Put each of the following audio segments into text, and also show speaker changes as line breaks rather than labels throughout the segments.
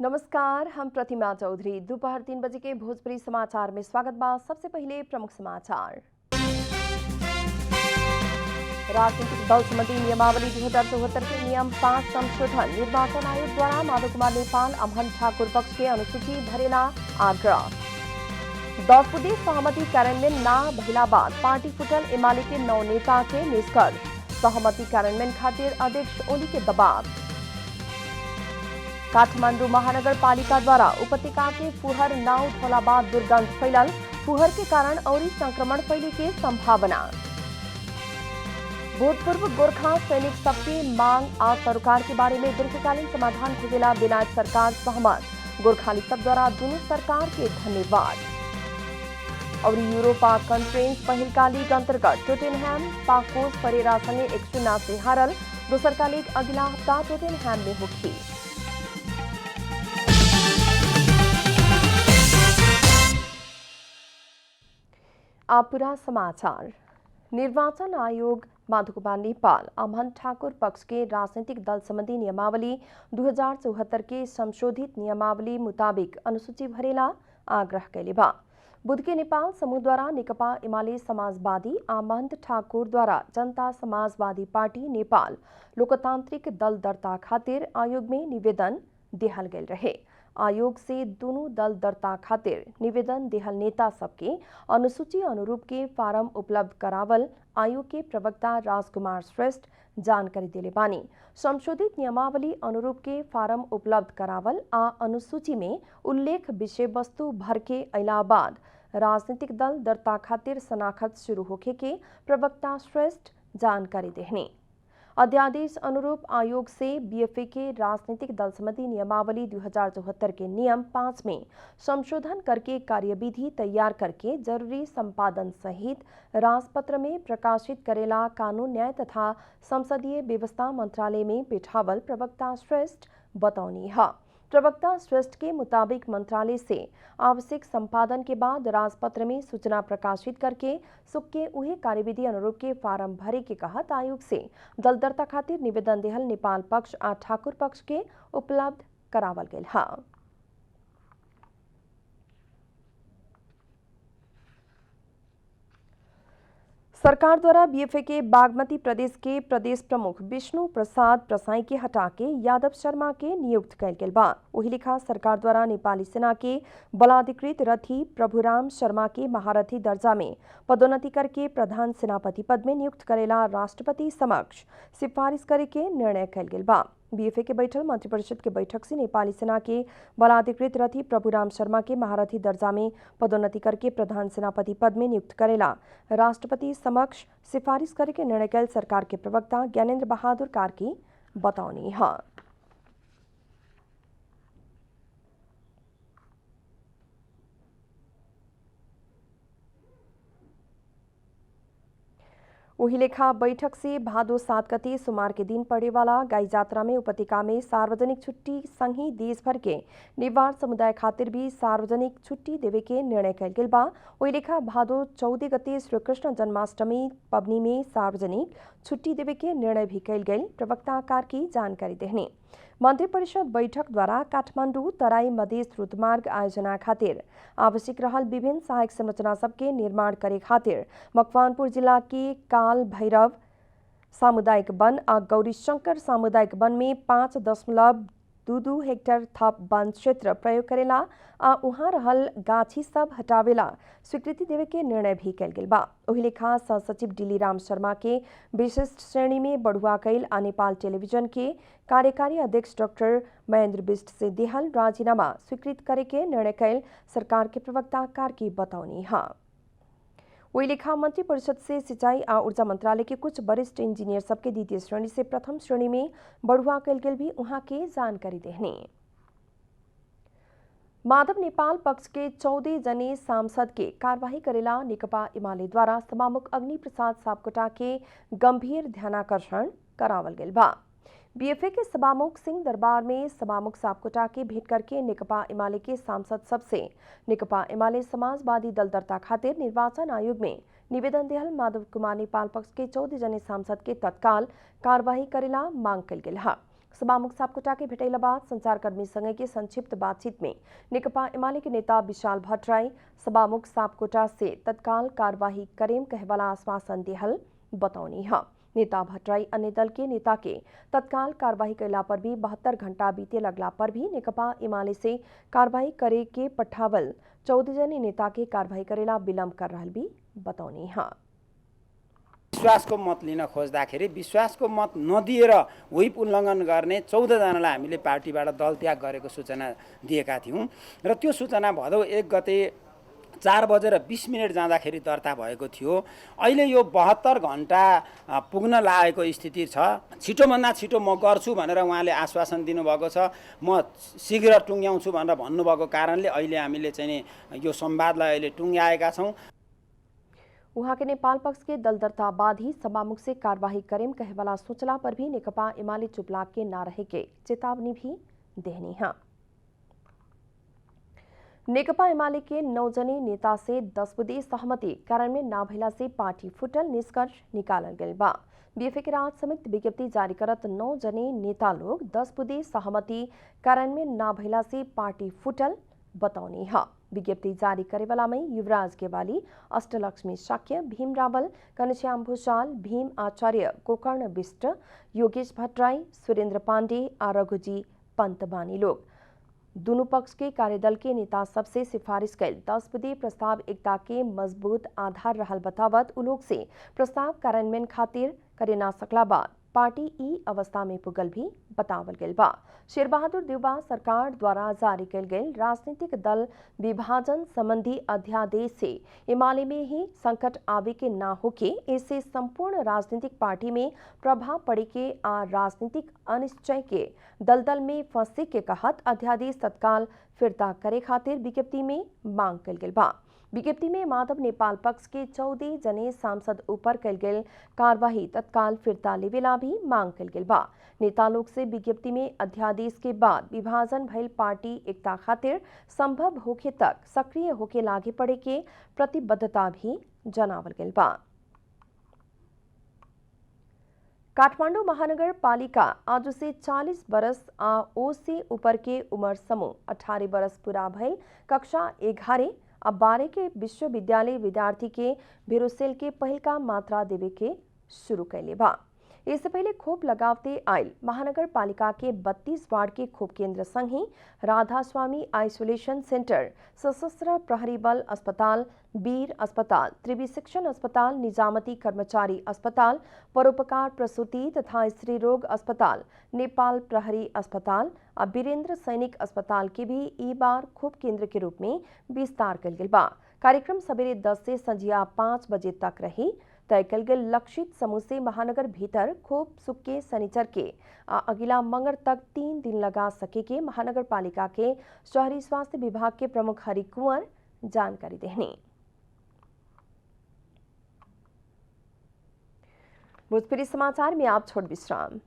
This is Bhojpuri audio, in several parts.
नमस्कार, हम प्रतिमा चौधरी। दोपहर 3 बजे के भोजपुरी समाचार में स्वागत बा। सबसे पहले प्रमुख समाचार। राजनीतिक दल संबंधी नियमावली 2074 के नियम 5 संशोधन। निर्वाचन आयोग द्वारा माधव कुमार नेपाल अमन ठाकुर पक्ष के अनुसूची भरेला आग्रह। 10 बुद्धे सहमति कार्यान्वयन ना भइला बाद पार्टी फुटल एमाले के 9 नेता के निष्कर्ष। सहमति कार्यान्वयन खातिर अध्यक्ष ओली के दबाव। काठमाडौँ महानगरपालिका द्वारा उपत्यका के फुहर नाव धोला बाद दुर्गंध फैलल। फुहर के कारण औरी संक्रमण फैले के संभावना। भूतपूर्व गोरखा सैनिक सबके मांग आ सरकार के बारे में दीर्घकालीन समाधान खोजेला बेलायत सरकार सहमत। गोरखाली सब द्वारा दोनों सरकार के धन्यवाद। और यूरोपा कॉन्फ्रेंस पहिल का लीग अंतर्गत टोटेनहैम पाकोस परेरा संगे 1-0 से हारल। दोसर का लीग अगला हफ्ता टोटेनहैम में होगी। आप पूरा समाचार। निर्वाचन आयोग माधव कुमार नेपाल अमन ठाकुर पक्ष के राजनीतिक दल संबंधी नियमावली 2074 के संशोधित नियमावली मुताबिक अनुसूची भरेला आग्रह कैले बा। बुध के नेपाल समूह द्वारा नेकपा एमाले समाजवादी अमन ठाकुर द्वारा जनता समाजवादी पार्टी नेपाल लोकतांत्रिक दल दर्ता खातिर आयोग में निवेदन देहल गेल रहे। आयोग से दोनों दल दर्ता खातिर निवेदन देहल नेता सबके अनुसूची अनुरूप के फारम उपलब्ध करावल आयोग के प्रवक्ता राजकुमार श्रेष्ठ जानकारी दिले बानी। संशोधित नियमावली अनुरूप के फारम उपलब्ध करावल आ अनुसूची में उल्लेख विषय वस्तु भर के अला बाद राजनीतिक दल दर्ता खातिर शनाखत शुरू होखे के प्रवक्ता श्रेष्ठ जानकारी देहने। अध्यादेश अनुरूप आयोग से बीएफए के राजनीतिक दल संबंधी नियमावली 2074 के नियम 5 में संशोधन करके कार्यविधि तैयार करके जरूरी संपादन सहित राजपत्र में प्रकाशित करेला कानून न्याय तथा संसदीय व्यवस्था मंत्रालय में बिठावल प्रवक्ता श्रेष्ठ बतौनी है। प्रवक्ता श्रेष्ठ के मुताबिक मंत्रालय से आवश्यक संपादन के बाद राजपत्र में सूचना प्रकाशित करके सुख के उहे कार्यविधि अनुरूप के फारम भरे के कहत आयोग से दल दर्ता खातिर निवेदन देहल नेपाल पक्ष आ ठाकुर पक्ष के उपलब्ध करावल गेल है। सरकार द्वारा बीएफए के बागमती प्रदेश के प्रदेश प्रमुख विष्णु प्रसाद प्रसाई के हटा के यादव शर्मा के नियुक्त कैल गेल बा। वही लेखा सरकार द्वारा नेपाली सेना के बलाधिकृत रथी प्रभुराम शर्मा के महारथी दर्जा में पदोन्नति करके प्रधान सेनापति पद में नियुक्त करेला राष्ट्रपति समक्ष सिफारिश करे के निर्णय कैल गेल बा। बीएफए के बैठल मंत्रिपरिषद के बैठक से नेपाली सेना के बलाधिकृत रथी प्रभुराम शर्मा के महारथी दर्जा में पदोन्नति करके प्रधान सेनापति पद में नियुक्त करेला राष्ट्रपति समक्ष सिफारिश करे के निर्णय कैल सरकार के प्रवक्ता ज्ञानेन्द्र बहादुर कार्की बताउनी है। वही लेखा बैठक से भादो 7 गते सोमवार के दिन पड़े वाला गाई जात्रा में उपत्यका में सार्वजनिक छुट्टी संगी देश भर के निवार समुदाय खातिर भी सार्वजनिक छुट्टी देवे के निर्णय कैल गेल बा। वही लेखा भादो 14 गते श्री कृष्ण जन्माष्टमी पबनी में सार्वजनिक छुट्टी देवे के निर्णय भी कैल गेल प्रवक्ता कार्की जानकारी देहने। मंत्रिपरिषद बैठक द्वारा काठमाडौँ तराई मधेस रुटमार्ग आयोजना खातिर आवश्यक रहल विभिन्न सहायक संरचना सबके निर्माण करे खातिर मकवानपुर जिला के काल भैरव सामुदायिक वन आ गौरीशंकर सामुदायिक वन में 5.22 हेक्टेयर थप वन क्षेत्र प्रयोग करेला आ उहाँ रहल गाछी सब हटावेला स्वीकृति देवे के निर्णय भी कैल गेल बा। वही लेखा सहसचिव डिलीराम शर्मा के विशिष्ट श्रेणी में बढ़ुआ कैल आ नेपाल टेलीविजन के कार्यकारी अध्यक्ष डॉक्टर महेंद्र बिष्ट से देहल राजीनामा स्वीकृत करे के निर्णय कैल सरकार के प्रवक्ता कार्की बताउनी है। वही लेखा मंत्रिपरिषद से सिंचाई आ ऊर्जा मंत्रालय के कुछ वरिष्ठ इंजीनियर सबके द्वितीय श्रेणी से प्रथम श्रेणी में बढ़ुआ कैल गेल भी उहाँ के जानकारी देहने। माधव नेपाल पक्ष के 14 जने सांसद के कार्यवाही करेला नेकपा एमाले द्वारा सभामुख अग्नि प्रसाद सापकोटा के गंभीर ध्यानाकर्षण करावल गेल बा। बीएफए के सभामुख सिंह दरबार में सभामुख सापकोटा के भेंट करके नेकपा एमाले के सांसद सबसे नेकपा एमाले समाजवादी दल दर्ता खातिर निर्वाचन आयोग में निवेदन देहल माधव कुमार नेपाल पक्ष के 14 जने सांसद के तत्काल कार्यवाही करेला मांग कल गेल है। सभामुख सापकोटाके भेटैला बाद संचारकर्मीसँगैको संक्षिप्त बातचीत में नेकपा एमाले के नेता विशाल भट्टराई सभामुख सापकोटा से तत्काल कार्यवाही करेम कहवाला आश्वासन दिहल बताउनी है। नेता भट्टराई अन्य दल के नेता के तत्काल कार्यवाही कैला पर भी 72 घंटा बीते लगला पर भी नेकपा एमाले से कार्यवाही करे के पठावल 14 जने नेता के कार्यवाही करेला विलम्ब कर रहल भी बताउनी है।
विश्वासको मत लिन खोज्दाखेरि विश्वासको मत नदिएर व्हिप उल्लङ्घन गर्ने 14 जनालाई हामीले पार्टीबाट दल त्याग गरेको सूचना दिएका थियौं र त्यो सूचना भदौ 1 गते 4:20 जाँदाखेरि दर्ता भएको थियो। अहिले यो 72 घण्टा पुग्न लागेको स्थिति छ। छिटोभन्दा छिटो म गर्छु भनेर उहाँले आश्वासन दिनुभएको छ। म शीघ्र टुङ्ग्याउँछु भनेर भन्नुभएको कारणले अहिले हामीले चाहिँ यो संवादलाई अहिले टुङ्ग्याएका छौं।
उहाँ के नेपाल पक्ष के दल दर्ता बाद ही सभामुख से कार्यवाही करेम कहवाला सोचला पर भी नेकपा एमाले चुप लाग के ना रहे के चेतावनी भी देहनी है। नेकपा एमाले के 9 जने नेता से 10 बुधे सहमति कार्यान्वयन ना भइला से पार्टी फुटल निष्कर्ष निकालल गइल बा। बीएफए के राज संयुक्त विज्ञप्ति जारी करत 9 जने नेता लोग 10 बुधे सहमति कार्यान्वयन ना भइला से पार्टी फुटल बताउनी है। विज्ञप्ति जारी करेवाला में युवराज गेवाली, अष्टलक्ष्मी शाक्य, भीम रावल, घनश्याम भूषाल, भीम आचार्य, गोकर्ण बिष्ट, योगेश भट्टराई, सुरेंद्र पांडे और रघुजी पंत बानी लोग। दोनों पक्ष के कार्यदल के नेता सबसे सिफारिश कैल 10 बुधे प्रस्ताव एकता के मजबूत आधार रहल बतावत उ लोग से प्रस्ताव कार्यान्वयन खातिर करे ना सकला बाद पार्टी ई अवस्था में पुगल भी बतावल गइल बा। शेरबहादुर देउबा सरकार द्वारा जारी कैल गइल राजनीतिक दल विभाजन संबंधी अध्यादेश से एमाले में ही संकट आवे के ना होके इससे संपूर्ण राजनीतिक पार्टी में प्रभाव पड़े के आ राजनीतिक अनिश्चय के दलदल में फंसे के कहत अध्यादेश तत्काल फिरता करे खातिर विज्ञप्ति में मांग कैल गइल बा। विज्ञप्ति में माधव नेपाल पक्ष के 14 जने सांसद ऊपर कैल गेल कार्यवाही तत्काल फिरता लेवेला भी मांग कैल गेल बा। नेता लोग से विज्ञप्ति में अध्यादेश के बाद विभाजन भइल पार्टी एकता खातिर संभव होखे तक सक्रिय होके लागे पड़े के प्रतिबद्धता भी जनावल गेल बा। काठमाडौँ महानगर पालिका आज से 40 बरस आ ओ से ऊपर के उम्र समूह 18 बरस पूरा भइल कक्षा 11 अब 12 के विश्वविद्यालय विद्यार्थी के भेरोसेल के पहल का मात्रा देवे के शुरू कैले बा। इससे पहले खोप लगावते आयल महानगर पालिका के 32 वार्ड के खोप केंद्र संग ही राधा स्वामी आइसोलेशन सेंटर, सशस्त्र प्रहरी बल अस्पताल, वीर अस्पताल, त्रिवी शिक्षण अस्पताल, निजामती कर्मचारी अस्पताल, परोपकार प्रसूति तथा स्त्री रोग अस्पताल, नेपाल प्रहरी अस्पताल और वीरेंद्र सैनिक अस्पताल के भी ई बार खोप केंद्र के रूप में विस्तार कल गया बा। कार्यक्रम सवेरे 10 से संझिया 5 बजे तक रही। तय कल गए लक्षित समूह से महानगर भीतर खोप सुक्के शनिचर के अगिला मंगर तक 3 दिन लगा सके के महानगर पालिका के शहरी स्वास्थ्य विभाग के प्रमुख हरि कुंवर जानकारी देहनी। भोजपुरी समाचार में आप छोड़ विश्राम।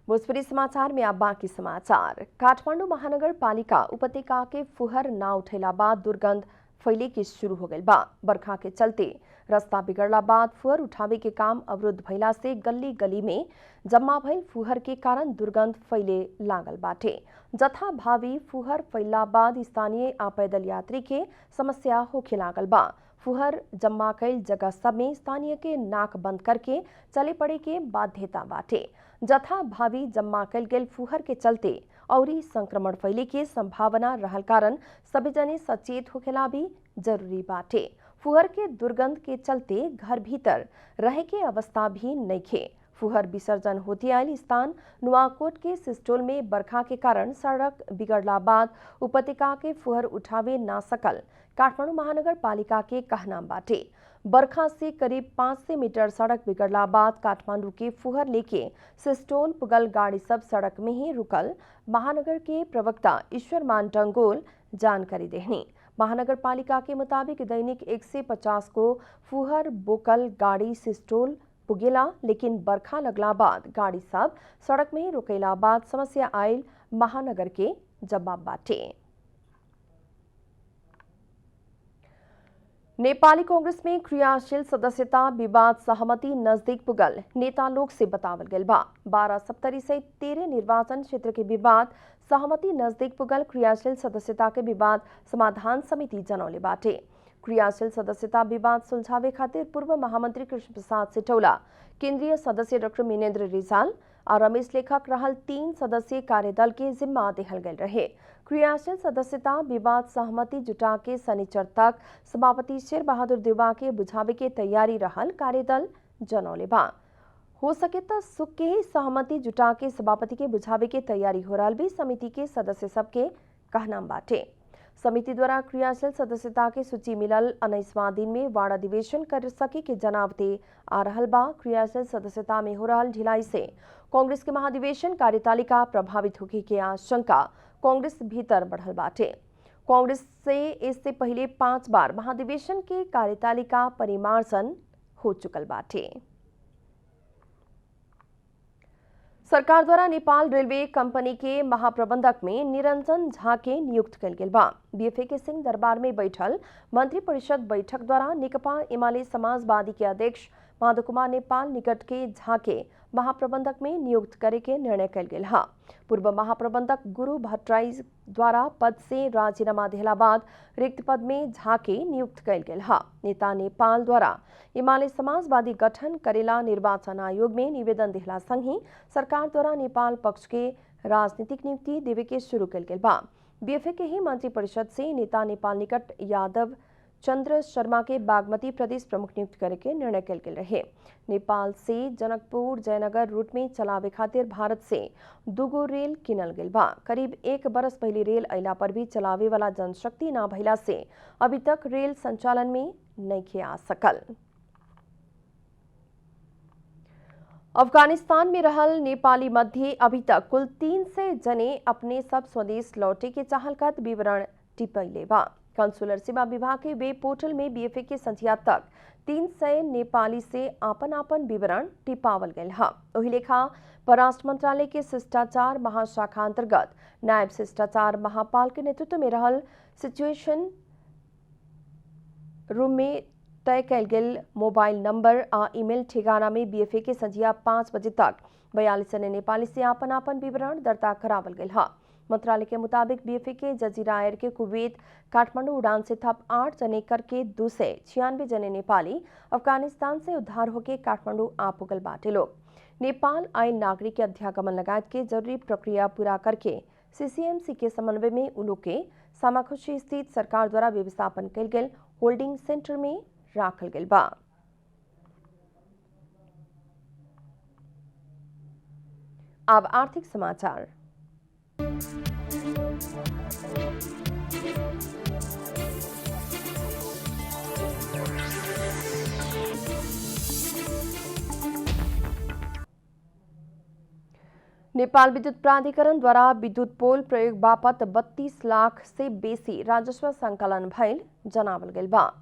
भोजपुरी समाचार में अब बाकी समाचार। काठमाडौँ महानगर पालिका उपत्यका के फुहर ना उठेला बाद दुर्गंध फैले के शुरू हो गई बा। बरखा के चलते रास्ता बिगड़ला बाद फुहर उठावे के काम अवरुद्ध भइला से गली गली में जमा भइल फुहर के कारण दुर्गंध फैले लागल बाटे। जथा भावी फुहर फैलला बाद स्थानीय आ पैदल यात्री के समस्या होखे लागल बा। फुहर जमा कैल जगह सब में स्थानीय के नाक बंद करके चले पड़े के बाध्यता बाटे। जथा भावी जमा कैल गेल फुहर के चलते औरी संक्रमण फैले के संभावना रहल कारण सभी जने सचेत होखेला भी जरूरी बाटे। फुहर के दुर्गंध के चलते घर भीतर रहे के अवस्था भी नइखे। फुहर विसर्जन होते आयल स्थान नुआकोट के सिस्टोल में बरखा के कारण सड़क बिगड़ला बाद उपत्यका के फुहर उठावे ना सकल काठमाडौँ महानगर पालिका के कहना बाटे। बरखा से करीब 500 मीटर सड़क बिगड़ला बाद काठमांडू के फुहर लेके सिस्टोल पुगल गाड़ी सब सड़क में ही रुकल महानगर के प्रवक्ता ईश्वरमान टंगोल जानकारी देहनी। महानगर पालिका के मुताबिक दैनिक 150 को फुहर बोकल गाड़ी सिस्टोल पुगेला, लेकिन बरखा लगला बाद गाड़ी सब सड़क में ही रुकेला बाद समस्या आयल महानगर के जवाब बाटे। नेपाली कांग्रेस में क्रियाशील सदस्यता विवाद सहमति नजदीक पुगल नेता लोग से बतावल गल बा 12 से 13 निर्वाचन क्षेत्र के विवाद सहमति नजदीक पुगल क्रियाशील सदस्यता के विवाद समाधान समिति जनौले बाटे। क्रियाशील सदस्यता विवाद सुलझावे खातिर पूर्व महामंत्री कृष्ण प्रसाद सिटौला, केंद्रीय सदस्य डॉक्टर मिनेन्द्र रिजाल और रमेश लेखक रहल 3 सदस्यीय कार्यदल के जिम्मा देहल गल रहे। क्रियाशील सदस्यता विवाद सहमति जुटा के शनिचर तक सभापति शेर बहादुर देवा के बुझावे के तैयारी रहल कार्यदल जनौले बा। हो सके तो सुख के ही सहमति जुटा के सभापति के बुझावे के तैयारी हो रहा भी समिति के सदस्य सबके कहना बाटे। समिति द्वारा क्रियाशील सदस्यता के सूची मिलल 19वां दिन में वार्ड अधिवेशन कर सके के जनावते आ रहल बा। क्रियाशील सदस्यता में हो रहल ढिलाई से कांग्रेस के महाधिवेशन कार्यतालिका प्रभावित होने की आशंका कांग्रेस भीतर बढ़ल बाटे। कांग्रेस से इससे पहले 5 बार महाधिवेशन के कार्यतालिका परिमार्जन हो चुकल बाटे। सरकार द्वारा नेपाल रेलवे कंपनी के महाप्रबंधक में निरंजन झा के नियुक्त कल गेल बा। बीएफए के सिंह दरबार में बैठल मंत्री परिषद बैठक द्वारा नेकपा एमाले समाजवादी के अध्यक्ष माधव कुमार नेपाल निकट के झा के महाप्रबंधक में नियुक्त करे के निर्णय कल गेल हा। पूर्व महाप्रबंधक गुरु भट्टराई द्वारा पद से राजीनामा देला बाद रिक्त पद में झा के नियुक्त कल गेल हा। नेता नेपाल द्वारा एमाले समाजवादी गठन करेला निर्वाचन आयोग में निवेदन देहला संग ही सरकार द्वारा नेपाल पक्ष के राजनीतिक नियुक्ति देवे के शुरू कल गेल बा। बीएफए के ही मंत्री परिषद से नेता नेपाल निकट यादव चंद्र शर्मा के बागमती प्रदेश प्रमुख नियुक्त करे के निर्णय कल गेल रहे। नेपाल से जनकपुर जयनगर रूट में चलावे खातिर भारत से 2 रेल किनल गेल बा। करीब 1 बरस पहले रेल अइला पर भी चलावे वाला जनशक्ति ना भइला से अभी तक रेल संचालन में नहीं आ सकल। अफगानिस्तान में रहल नेपाली मध्य अभी तक कुल 300 जने अपने सब स्वदेश लौटे के चाहलकत विवरण टिपैले बा। कंसुलर सेवा विभाग के वेब पोर्टल में बीएफए के संख्या तक 300 नेपाली से आपन विवरण टिपावल गयल हा। वही लेखा परराष्ट्र मंत्रालय के शिष्टाचार महाशाखा अंतर्गत नायब शिष्टाचार महापाल के नेतृत्व में रहल सिचुएशन रूम में तय कल गेल मोबाइल नंबर आ ईमेल ठिकाना में बीएफए के संझिया 5 बजे तक 42 जने नेपाली से आपन विवरण दर्ता करावल गयल हा। मंत्रालय के मुताबिक बीएफए के जजीरा एयर के कुवैत काठमांडू उड़ान से थप 8 जने करके 296 जने नेपाली अफगानिस्तान से उद्धार होकर काठमांडू आ पुगल बाटे लोग। नेपाल आयल नागरिक के अध्यागमन लगायत के जरूरी प्रक्रिया पूरा करके सीसीएमसी के समन्वय में उलोग के सामाखुशी स्थित सरकार द्वारा व्यवस्थापन कल गेल होल्डिंग सेंटर में राखल गेल बा। अब आर्थिक समाचार। नेपाल विद्युत प्राधिकरण द्वारा विद्युत पोल प्रयोग बापत 32 लाख से बेसी राजस्व संकलन भइल जनावल गेल बा।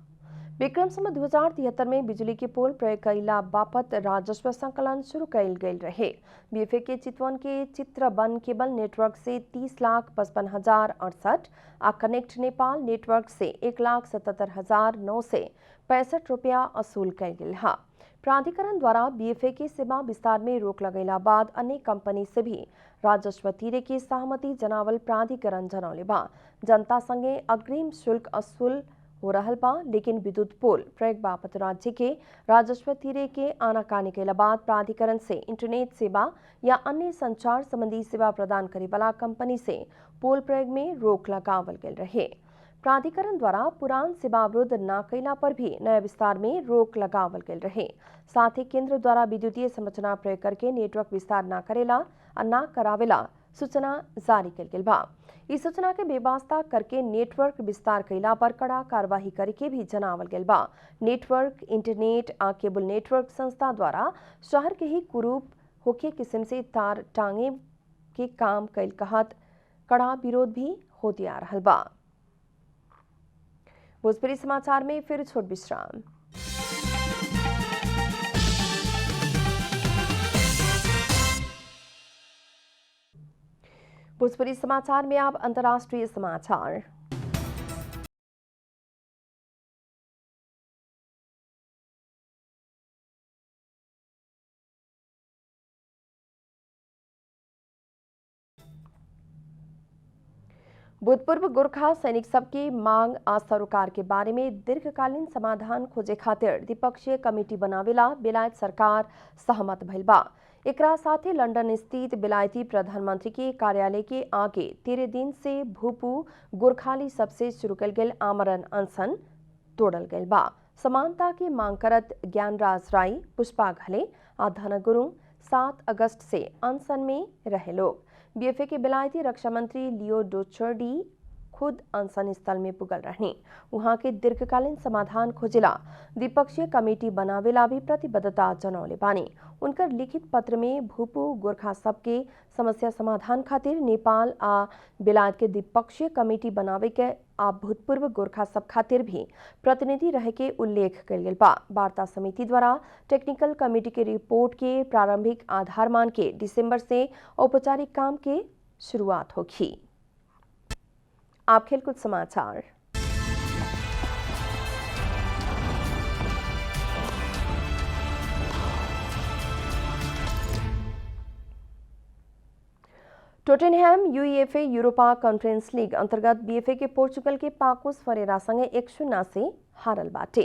विक्रम संवत 2073 में बिजुली के पोल प्रयोग कैला बापत राजस्व संकलन शुरू कैल गेल रहे। बीएफए के चितवन के चित्रबन केबल नेटवर्क से 30,55,068 आ कनेक्ट नेपाल नेटवर्क से 1,77,965 रुपया असूल कैल गेल हा। प्राधिकरण द्वारा बीएफए के सेवा विस्तार में रोक लगैला बाद अन्य कंपनी से भी राजस्व तिरे की सहमति जनावल प्राधिकरण जनौले बा। जनता संगे अग्रिम शुल्क असूल हो रहल बा, लेकिन विद्युत पोल प्रयोग बापत राज्य के राजस्व तिरे के आनाकानी के बाद प्राधिकरण से इंटरनेट सेवा या अन्य संचार संबंधी सेवा प्रदान करे वाला कंपनी से पोल प्रयोग में रोक लगावल गेल रहे। प्राधिकरण द्वारा पुरान सेवा अवरोध न कैला पर भी नया विस्तार में रोक लगावल गेल रहे। साथ ही केंद्र द्वारा विद्युतीय संरचना प्रयोग करके नेटवर्क विस्तार न करेला और न करावेला सूचना जारी कल गेल बा। इस सूचना के बेवास्ता करके नेटवर्क विस्तार कैला पर कड़ा कार्यवाही करके भी जनावल गेल बा। नेटवर्क इंटरनेट आ केबल नेटवर्क संस्था द्वारा शहर के ही कुरूप होके किस्म से तार टांगे के काम कैल कहत कड़ा विरोध भी होती आ रहल बा। भोजपुरी समाचार में फिर छोट विश्राम। भोजपुरी समाचार में अब अंतर्राष्ट्रीय समाचार। भूतपूर्व गोरखा सैनिक सबकी मांग आ सरोकार के बारे में दीर्घकालीन समाधान खोजे खातिर द्विपक्षीय कमेटी बनावेला बेलायत सरकार सहमत भइल बा। एकरा साथे लंदन स्थित बेलायती प्रधानमंत्री के कार्यालय के आगे 13 दिन से भूपू गोरखाली सबसे शुरू कल गेल आमरण अनशन तोड़ल गयल बा। समानता की मांग करत ज्ञानराज राय, पुष्पा घले आ धन गुरुङ 7 अगस्त से अनशन में रहे लोग। बीएफए के बेलायती रक्षा मंत्री लियो डोचर्डी खुद अनशन स्थल में पुगल रहने वहां के दीर्घकालीन समाधान खोजेला द्विपक्षीय कमेटी बनावेला भी प्रतिबद्धता जनौले बानी। उनकर लिखित पत्र में भूपू गोरखा सबके समस्या समाधान खातिर नेपाल आ बेलायत के द्विपक्षीय कमेटी बनावे के आ भूतपूर्व गोरखा सब खातिर भी प्रतिनिधि रहे के उल्लेख कल गेल बा। वार्ता समिति द्वारा टेक्निकल कमेटी के रिपोर्ट के प्रारंभिक आधार मान के दिसंबर से औपचारिक काम के शुरुआत होगी। आप खेलकूद समाचार। Tottenham UEFA Europa conference league अंतर्गत बीएफए के पोर्चुगल के पाकोस फरेरा संगे 1-0 से हारल बाटे।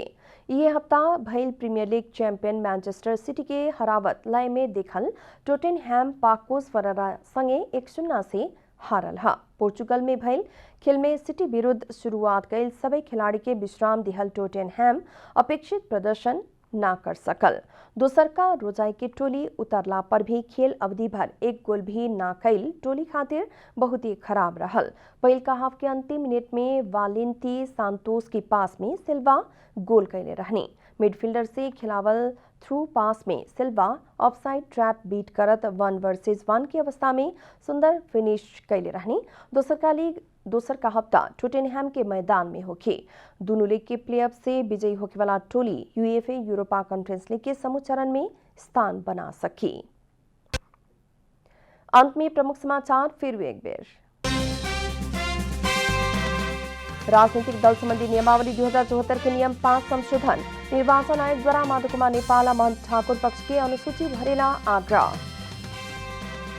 ये हफ्ता भइल premier league champion Manchester City के हरावत लय में देखल टोटेनहैम पाकोस फरेरा संगे 1-0 से हारल हा। पोर्चुगल में भइल खेल में सिटी विरुद्ध शुरुआत कैल सबै खिलाड़ी के विश्राम दिहल टोटेनहैम अपेक्षित प्रदर्शन ना कर सकल। दोसर का रोजाई के टोली उतरला पर भी खेल अवधि भर एक गोल भी ना कैल टोली खातिर बहुत ही खराब रहल। पहिल का हाफ के अंतिम मिनट में वालेंटी सांतोस के पास में सिल्वा गोल कैले रहने। मिडफील्डर से खिलावल थ्रू पास में सिल्वा ऑफसाइड ट्रैप बीट करत 1 वर्सेस 1 की अवस्था में सुंदर फिनिश कैले रहने। दोसर का हफ्ता टोटेनहैम के मैदान में होके दोनों लीग के प्लेऑफ से विजयी होने वाला टोली यूईएफए यूरोपा कॉन्फ्रेंस लीग के समूह चरण में स्थान बना सकी। अंत में प्रमुख समाचार फिर एक बेर। राजनीतिक दल संबंधी नियमावली 2074 के नियम 5 संशोधन। निर्वाचन आयोग द्वारा माधवकुमार नेपाल महंत ठाकुर पक्ष के अनुसूची भरेला आग्रह।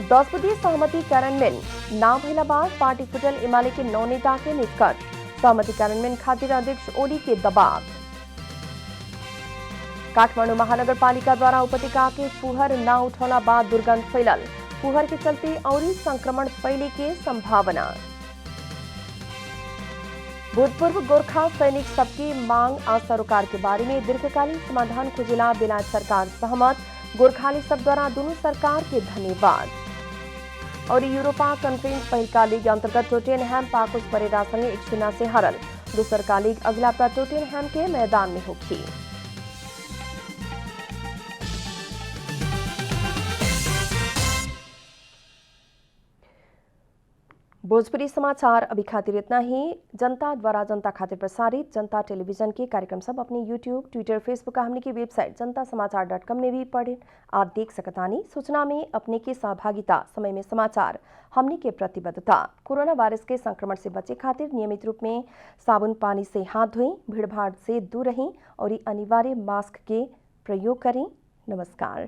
10 बजे सहमति कार्यान्वयन ना भइला बाद पार्टी फुटल एमाले के 9 नेता के निष्कर्ष। सहमति कार्यान्वयन खातिर अध्यक्ष ओली के दबाव। काठमाडौँ महानगरपालिका द्वारा उपत्यका के फुहर ना उठौला बाद दुर्गंध फैलल। फुहर के चलते औरी संक्रमण फैले के संभावना। भूतपूर्व गोरखा सैनिक सबकी मांग आ सरोकार के बारे में दीर्घकालीन समाधान खोजेला बेलायत सरकार सहमत। गोरखाली सब द्वारा दोनों सरकार के धन्यवाद। और यूरोपा कॉन्फ्रेंस पहिलका लीग अंतर्गत टोटेनहैम पाकोस फरेरा संगे 1-0 से हारल। दूसर का लीग अगला हफ्ता टोटेनहैम के मैदान में होगी। भोजपुरी समाचार अभी खातिर इतना ही। जनता द्वारा जनता खातिर प्रसारित जनता टेलीविजन के कार्यक्रम सब अपने यूट्यूब, ट्विटर, फेसबुक हमने की वेबसाइट जनतासमाचार.com में भी पढ़े आप देख सकतानी। सूचना में अपने की सहभागिता, समय में समाचार, हमने के प्रतिबद्धता। कोरोना वायरस के संक्रमण से बचे खातिर नियमित रूप में साबुन पानी से हाथ धोएं, भीड़ भाड़ से दूर रहें और अनिवार्य मास्क के प्रयोग करें। नमस्कार।